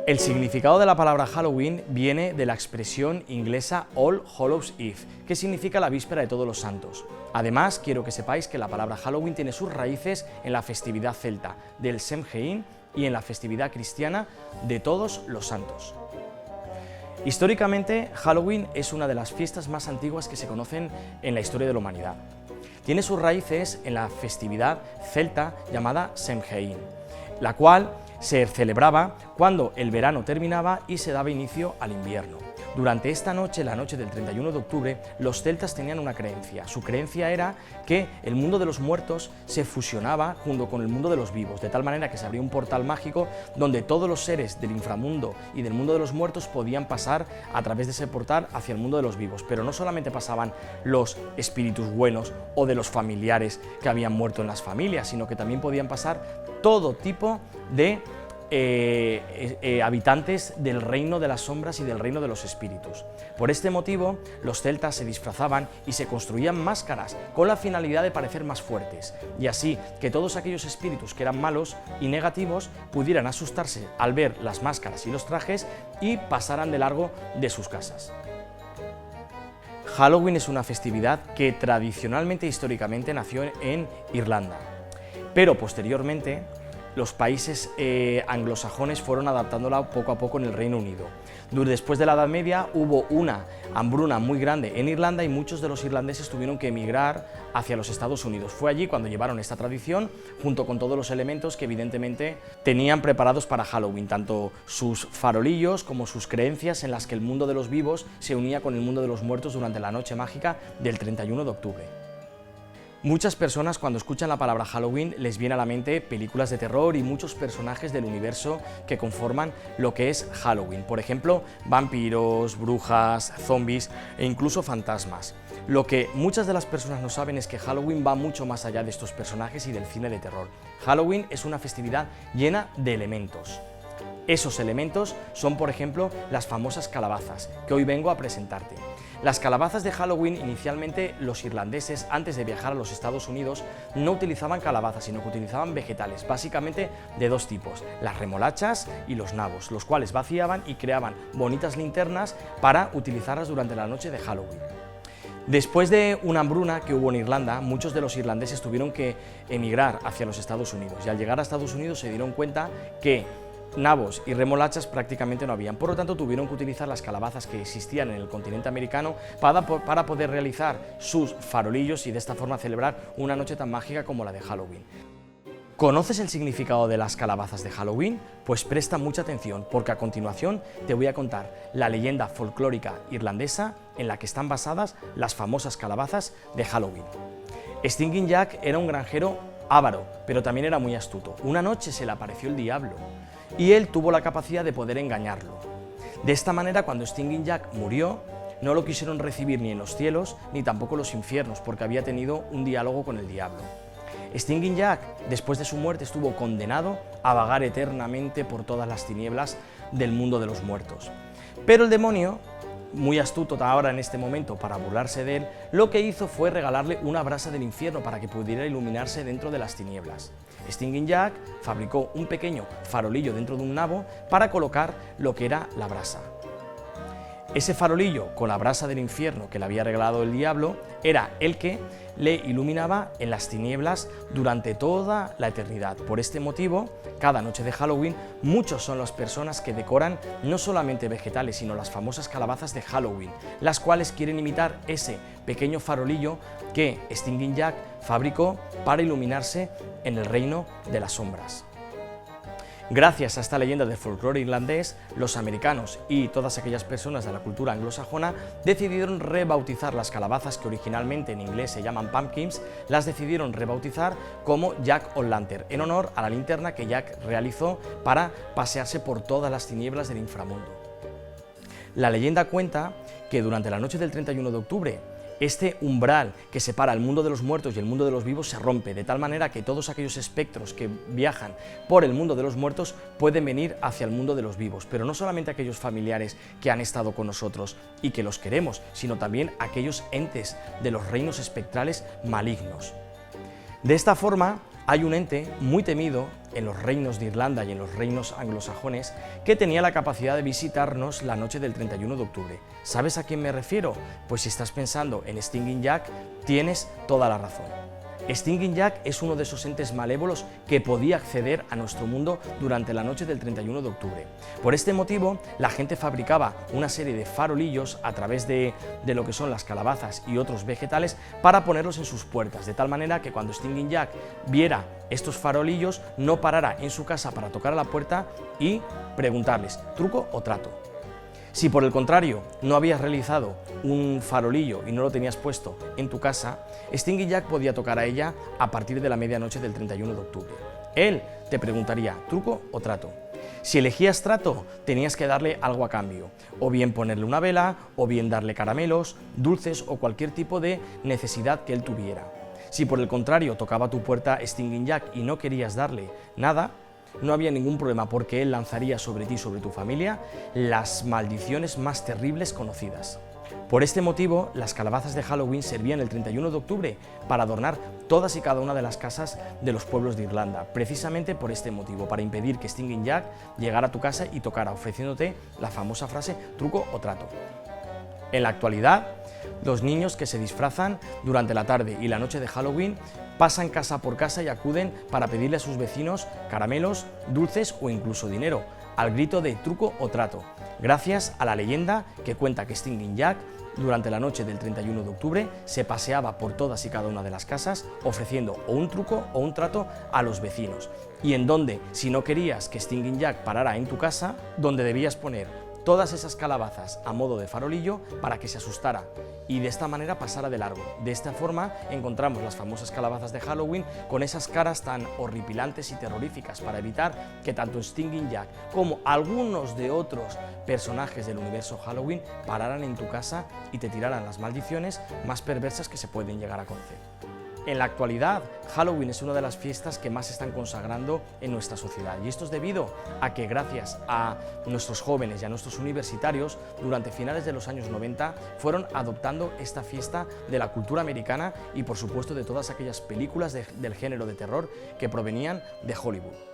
El significado de la palabra Halloween viene de la expresión inglesa All Hallows Eve, que significa la víspera de todos los santos. Además, quiero que sepáis que la palabra Halloween tiene sus raíces en la festividad celta del Samhain y en la festividad cristiana de todos los santos. Históricamente, Halloween es una de las fiestas más antiguas que se conocen en la historia de la humanidad. Tiene sus raíces en la festividad celta llamada Samhain, la cual se celebraba cuando el verano terminaba y se daba inicio al invierno. Durante esta noche, la noche del 31 de octubre, los celtas tenían una creencia. Su creencia era que el mundo de los muertos se fusionaba junto con el mundo de los vivos, de tal manera que se abría un portal mágico donde todos los seres del inframundo y del mundo de los muertos podían pasar a través de ese portal hacia el mundo de los vivos. Pero no solamente pasaban los espíritus buenos o de los familiares que habían muerto en las familias, sino que también podían pasar todo tipo de habitantes del reino de las sombras y del reino de los espíritus. Por este motivo, los celtas se disfrazaban y se construían máscaras con la finalidad de parecer más fuertes, y así que todos aquellos espíritus que eran malos y negativos pudieran asustarse al ver las máscaras y los trajes y pasaran de largo de sus casas. Halloween es una festividad que tradicionalmente e históricamente nació en Irlanda, pero posteriormente los países anglosajones fueron adaptándola poco a poco en el Reino Unido. Después de la Edad Media hubo una hambruna muy grande en Irlanda y muchos de los irlandeses tuvieron que emigrar hacia los Estados Unidos. Fue allí cuando llevaron esta tradición junto con todos los elementos que evidentemente tenían preparados para Halloween, tanto sus farolillos como sus creencias en las que el mundo de los vivos se unía con el mundo de los muertos durante la noche mágica del 31 de octubre. Muchas personas cuando escuchan la palabra Halloween les viene a la mente películas de terror y muchos personajes del universo que conforman lo que es Halloween. Por ejemplo, vampiros, brujas, zombies e incluso fantasmas. Lo que muchas de las personas no saben es que Halloween va mucho más allá de estos personajes y del cine de terror. Halloween es una festividad llena de elementos. Esos elementos son, por ejemplo, las famosas calabazas, que hoy vengo a presentarte. Las calabazas de Halloween, inicialmente los irlandeses, antes de viajar a los Estados Unidos, no utilizaban calabazas, sino que utilizaban vegetales, básicamente de dos tipos, las remolachas y los nabos, los cuales vaciaban y creaban bonitas linternas para utilizarlas durante la noche de Halloween. Después de una hambruna que hubo en Irlanda, muchos de los irlandeses tuvieron que emigrar hacia los Estados Unidos, y al llegar a Estados Unidos se dieron cuenta que nabos y remolachas prácticamente no habían, por lo tanto tuvieron que utilizar las calabazas que existían en el continente americano para poder realizar sus farolillos y de esta forma celebrar una noche tan mágica como la de Halloween. ¿Conoces el significado de las calabazas de Halloween? Pues presta mucha atención, porque a continuación te voy a contar la leyenda folclórica irlandesa en la que están basadas las famosas calabazas de Halloween. Stinging Jack era un granjero avaro, pero también era muy astuto. Una noche se le apareció el diablo y él tuvo la capacidad de poder engañarlo. De esta manera, cuando Stinging Jack murió, no lo quisieron recibir ni en los cielos ni tampoco en los infiernos, porque había tenido un diálogo con el diablo. Stinging Jack, después de su muerte, estuvo condenado a vagar eternamente por todas las tinieblas del mundo de los muertos. Pero el demonio, muy astuto ahora en este momento para burlarse de él, lo que hizo fue regalarle una brasa del infierno para que pudiera iluminarse dentro de las tinieblas. Stinging Jack fabricó un pequeño farolillo dentro de un nabo para colocar lo que era la brasa. Ese farolillo con la brasa del infierno que le había regalado el diablo era el que le iluminaba en las tinieblas durante toda la eternidad. Por este motivo, cada noche de Halloween, muchos son las personas que decoran no solamente vegetales, sino las famosas calabazas de Halloween, las cuales quieren imitar ese pequeño farolillo que Stinging Jack fabricó para iluminarse en el reino de las sombras. Gracias a esta leyenda del folclore irlandés, los americanos y todas aquellas personas de la cultura anglosajona decidieron rebautizar las calabazas, que originalmente en inglés se llaman pumpkins, las decidieron rebautizar como Jack O'Lantern, en honor a la linterna que Jack realizó para pasearse por todas las tinieblas del inframundo. La leyenda cuenta que durante la noche del 31 de octubre, este umbral que separa el mundo de los muertos y el mundo de los vivos se rompe, de tal manera que todos aquellos espectros que viajan por el mundo de los muertos pueden venir hacia el mundo de los vivos, pero no solamente aquellos familiares que han estado con nosotros y que los queremos, sino también aquellos entes de los reinos espectrales malignos. De esta forma, hay un ente muy temido en los reinos de Irlanda y en los reinos anglosajones que tenía la capacidad de visitarnos la noche del 31 de octubre. ¿Sabes a quién me refiero? Pues si estás pensando en Stinging Jack, tienes toda la razón. Stinging Jack es uno de esos entes malévolos que podía acceder a nuestro mundo durante la noche del 31 de octubre. Por este motivo, la gente fabricaba una serie de farolillos a través de lo que son las calabazas y otros vegetales para ponerlos en sus puertas, de tal manera que cuando Stinging Jack viera estos farolillos no parara en su casa para tocar a la puerta y preguntarles ¿truco o trato? Si por el contrario no habías realizado un farolillo y no lo tenías puesto en tu casa, Stinging Jack podía tocar a ella a partir de la medianoche del 31 de octubre. Él te preguntaría ¿truco o trato? Si elegías trato, tenías que darle algo a cambio, o bien ponerle una vela, o bien darle caramelos, dulces o cualquier tipo de necesidad que él tuviera. Si por el contrario tocaba tu puerta Stinging Jack y no querías darle nada, no había ningún problema porque él lanzaría sobre ti y sobre tu familia las maldiciones más terribles conocidas. Por este motivo, las calabazas de Halloween servían el 31 de octubre para adornar todas y cada una de las casas de los pueblos de Irlanda, precisamente por este motivo, para impedir que Stinging Jack llegara a tu casa y tocara, ofreciéndote la famosa frase truco o trato. En la actualidad, los niños que se disfrazan durante la tarde y la noche de Halloween pasan casa por casa y acuden para pedirle a sus vecinos caramelos, dulces o incluso dinero, al grito de truco o trato, gracias a la leyenda que cuenta que Stinging Jack, durante la noche del 31 de octubre, se paseaba por todas y cada una de las casas ofreciendo o un truco o un trato a los vecinos, y en donde, si no querías que Stinging Jack parara en tu casa, donde debías poner todas esas calabazas a modo de farolillo para que se asustara y de esta manera pasara de largo. De esta forma encontramos las famosas calabazas de Halloween con esas caras tan horripilantes y terroríficas para evitar que tanto Stinging Jack como algunos de otros personajes del universo Halloween pararan en tu casa y te tiraran las maldiciones más perversas que se pueden llegar a conocer. En la actualidad, Halloween es una de las fiestas que más se están consagrando en nuestra sociedad, y esto es debido a que gracias a nuestros jóvenes y a nuestros universitarios, durante finales de los años 90, fueron adoptando esta fiesta de la cultura americana y por supuesto de todas aquellas películas del género de terror que provenían de Hollywood.